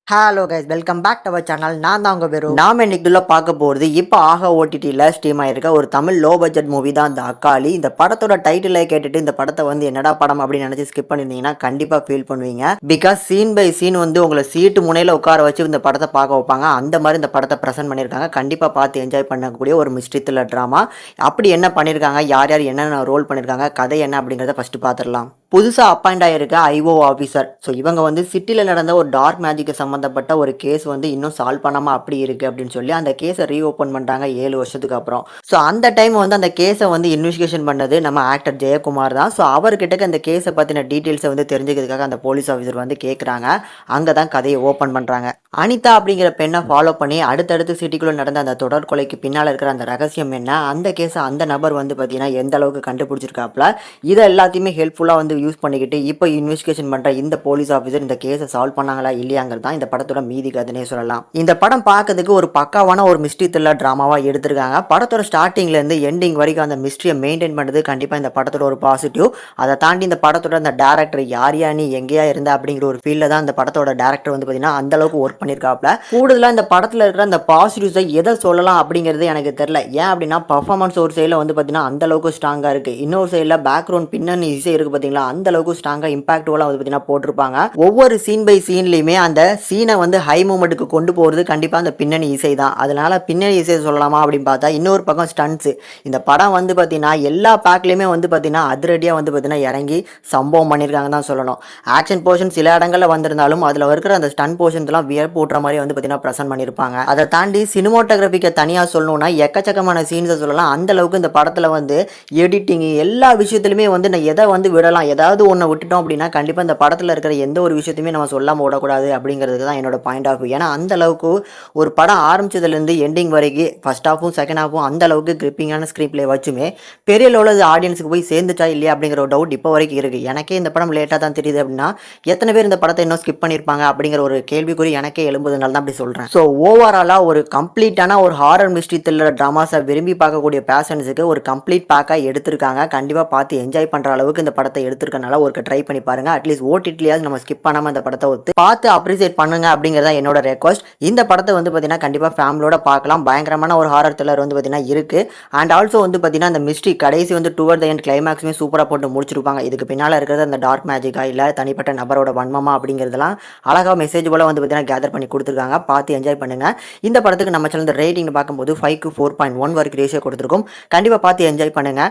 Hello guys, welcome back to our channel. நான் தான் உங்கள் பேரும். நாம் இன்னைக்குள்ள பார்க்க போகிறது இப்போ ஆஹா ஓடிடியில் ஸ்ட்ரீம் ஆயிருக்க ஒரு தமிழ் லோ பட்ஜெட் மூவி தான் இந்த அக்காளி. இந்த படத்தோட டைட்டிலை கேட்டுட்டு இந்த படத்தை வந்து என்னடா படம் அப்படின்னு நினச்சி ஸ்கிப் பண்ணியிருந்தீங்கன்னா கண்டிப்பாக ஃபீல் பண்ணுவீங்க. பிகாஸ் சீன் பை சீன் வந்து உங்களை சீட்டு முனையில் உட்கார வச்சு இந்த படத்தை பார்க்க வைப்பாங்க. அந்த மாதிரி இந்த படத்தை ப்ரெசென்ட் பண்ணியிருக்காங்க. கண்டிப்பாக பார்த்து என்ஜாய் பண்ணக்கூடிய ஒரு மிஸ்ட்ரி த்ரில்லர் ட்ராமா. அப்படி என்ன பண்ணியிருக்காங்க, யார் யார் என்னென்ன ரோல் பண்ணியிருக்காங்க, கதை என்ன அப்படிங்கிறத ஃபஸ்ட்டு பார்த்துடலாம். புதுசாக அப்பாயிண்ட் ஆகிருக்க ஐஓ ஆஃபீஸர். ஸோ இவங்க வந்து சிட்டியில் நடந்த ஒரு டார்க் மேஜிக்கு சம்மந்தப்பட்ட ஒரு கேஸ் வந்து இன்னும் சால்வ் பண்ணாமல் அப்படி இருக்குது அப்படின்னு சொல்லி அந்த கேஸை ரீஓப்பன் பண்ணுறாங்க 7 வருஷத்துக்கு அப்புறம். ஸோ அந்த டைம் வந்து அந்த கேஸை வந்து இன்வெஸ்டிகேஷன் பண்ணது நம்ம ஆக்டர் ஜெயக்குமார் தான். ஸோ அவர்கிட்ட அந்த கேஸை பற்றின டீட்டெயில்ஸை வந்து தெரிஞ்சுக்கிறதுக்காக அந்த போலீஸ் ஆஃபீஸர் வந்து கேட்குறாங்க. அங்கே தான் கதையை ஓப்பன் பண்ணுறாங்க. அனிதா அப்படிங்கிற பெண்ணை ஃபாலோ பண்ணி அடுத்தடுத்து சிட்டிக்குள்ளே நடந்த அந்த தொடர் கொலைக்கு பின்னால் இருக்கிற அந்த ரகசியம் என்ன, அந்த கேஸை அந்த நபர் வந்து பார்த்தீங்கன்னா எந்த அளவுக்கு கண்டுபிடிச்சிருக்காப்புல, இதை எல்லாத்தையுமே ஹெல்ப்ஃபுல்லாக வந்து யூஸ் பண்ணிக்கிட்டு இப்போ இன்வெஸ்டிகேஷன் பண்ணுற இந்த போலீஸ் ஆஃபீஸர் இந்த கேஸை சால்வ் பண்ணாங்களா இல்லையாங்கிறது தான் இந்த படத்தோட மீதி கதைனே சொல்லலாம். இந்த படம் பார்க்கறதுக்கு ஒரு பக்காவான ஒரு மிஸ்ட்ரி த்ரில்லர் ட்ராமாவாக எடுத்திருக்காங்க. படத்தோட ஸ்டார்டிங்லேருந்து எண்டிங் வரைக்கும் அந்த மிஸ்ட்ரியை மெயின்டைன் பண்ணுறது கண்டிப்பாக இந்த படத்தோட ஒரு பாசிட்டிவ். அதை தாண்டி இந்த படத்தோட அந்த டேரக்டர் யாரியா நீ எங்கேயா இருந்தா அப்படிங்கிற ஒரு ஃபீல்டில் தான் இந்த படத்தோட டேரக்டர் வந்து பார்த்தீங்கன்னா அந்த அளவுக்கு ஒர்க் பண்ணியிருக்காப்ல. கூடுதலாக இந்த படத்தில் இருக்கிற அந்த பாசிட்டிவ்ஸை எதை சொல்லலாம் அப்படிங்கிறது எனக்கு தெரியல. ஏன் அப்படின்னா பர்ஃபார்மன்ஸ் ஒரு சைடில் வந்து பார்த்தீங்கன்னா அந்த அளவுக்கு ஸ்ட்ராங்காக இருக்குது, இன்னொரு சைடில் பேக்ரவுண்ட் பின்னணி இசை இருக்குது பார்த்தீங்களா, அந்த அளவுக்கு ஸ்ட்ராங்காக இம்பாக்ட்வலாக வந்து பார்த்தீங்கன்னா போட்டிருப்பாங்க. ஒவ்வொரு சீன் பை சீன்லையுமே அந்த சீனை வந்து ஹை மூமெண்ட்டுக்கு கொண்டு போகிறது கண்டிப்பாக அந்த பின்னணி இசை தான். அதனால பின்னணி இசை சொல்லலாமா அப்படின்னு பார்த்தா இன்னொரு பக்கம் ஸ்டன்ட்ஸு. இந்த படம் வந்து பார்த்தீங்கன்னா எல்லா பேக்லேயுமே வந்து பார்த்தீங்கன்னா அதிரடியாக வந்து பார்த்தீங்கன்னா இறங்கி சம்பவம் பண்ணியிருக்காங்க தான் சொல்லணும். ஆக்ஷன் போர்ஷன் சில இடங்களில் வந்திருந்தாலும் அதில் இருக்கிற அந்த ஸ்டன் போர்ஷன்ஸ்லாம் வியர்ப்பு ஊட்டுற மாதிரி வந்து பார்த்தீங்கன்னா ப்ரெசென்ட் பண்ணியிருப்பாங்க. அதை தாண்டி சினிமோட்டோகிராஃபிக்கை தனியாக சொல்லணும்னா எக்கச்சக்கமான சீன்ஸை சொல்லலாம். அந்த அளவுக்கு இந்த படத்தில் வந்து எடிட்டிங் எல்லா விஷயத்துலையுமே வந்து நான் எதை வந்து விடலாம், ஏதாவது ஒன்று விட்டுட்டோம் அப்படின்னா கண்டிப்பாக இந்த படத்தில் இருக்கிற எந்த ஒரு விஷயத்தையுமே நம்ம சொல்லாமல் விடக்கூடாது அப்படிங்கிறது தான் என்னோட பாயிண்ட் ஆஃப் வியூ. ஏன்னா அந்த அளவுக்கு ஒரு படம் ஆரம்பிச்சதுலேருந்து எண்டிங் வரைக்கும் ஃபர்ஸ்ட் ஹாஃபும் செகண்ட் ஹாஃபும் அந்த அளவுக்கு கிரிப்பிங்கான ஸ்க்ரீன் பிளே வச்சுமே பெரிய லெவலில் ஆடியன்ஸுக்கு போய் சேர்ந்துச்சா இல்லையா அப்படிங்கிற ஒரு டவுட் இப்போ வரைக்கும் இருக்குது. எனக்கே இந்த படம் லேட்டாக தான் தெரியுது அப்படின்னா எத்தனை பேர் இந்த படத்தை இன்னும் ஸ்கிப் பண்ணியிருப்பாங்க அப்படிங்கிற ஒரு கேள்விக்குறி எனக்கே எழும்புதுனால தான் அப்படி சொல்கிறேன். ஸோ ஓவராலாக ஒரு கம்ப்ளீட்டான ஒரு ஹாரர் மிஸ்ட்ரி த்ரில்லர் ட்ராமாஸை விரும்பி பார்க்கக்கூடிய பேஷன்ஸுக்கு ஒரு கம்ப்ளீட் பேக்காக எடுத்திருக்காங்க. கண்டிப்பாக பார்த்து என்ஜாய் பண்ணுற அளவுக்கு இந்த படத்தை எடுத்திருக்கனால ஒரு ட்ரை பண்ணி பாருங்க. அட்லீஸ்ட் ஓடிடியாவது நம்ம ஸ்கிப் பண்ணாமல் இந்த படத்தை பார்த்து அப்ரிசியேட் பண்ணுங்க அப்படிங்கிறதா என்னோட ரெக்வஸ்ட். இந்த படத்தை வந்து பார்த்தீங்கன்னா கண்டிப்பாக ஃபேமிலியோட பார்க்கலாம். பயங்கரமான ஒரு ஹாரர் த்ரில்லர் வந்து பார்த்தீங்கன்னா இருக்கு. அண்ட் ஆல்சோ வந்து பார்த்தீங்கன்னா அந்த மிஸ்ட்ரி கடைசி வந்து டுவர்ட் த எண்ட் கிளைமேக்ஸுமே சூப்பராக போட்டு முடிச்சிருப்பாங்க. இதுக்கு பின்னால் இருக்கிறது அந்த டார்க் மேஜிக்கா இல்லை தனிப்பட்ட நபரோட வன்மமா அப்படிங்கிறதெல்லாம் அழகாக மெசேஜ் போல வந்து பார்த்தீங்கன்னா கேதர் பண்ணி கொடுத்துருக்காங்க. பார்த்து என்ஜாய் பண்ணுங்க. இந்த படத்துக்கு நம்ம சேனல் ரேட்டிங் பார்க்கும்போது 5க்கு 4.1 வரைக்கும் ரேஷியோ கொடுத்துருக்கோம். கண்டிப்பாக பார்த்து என்ஜாய் பண்ணுங்க.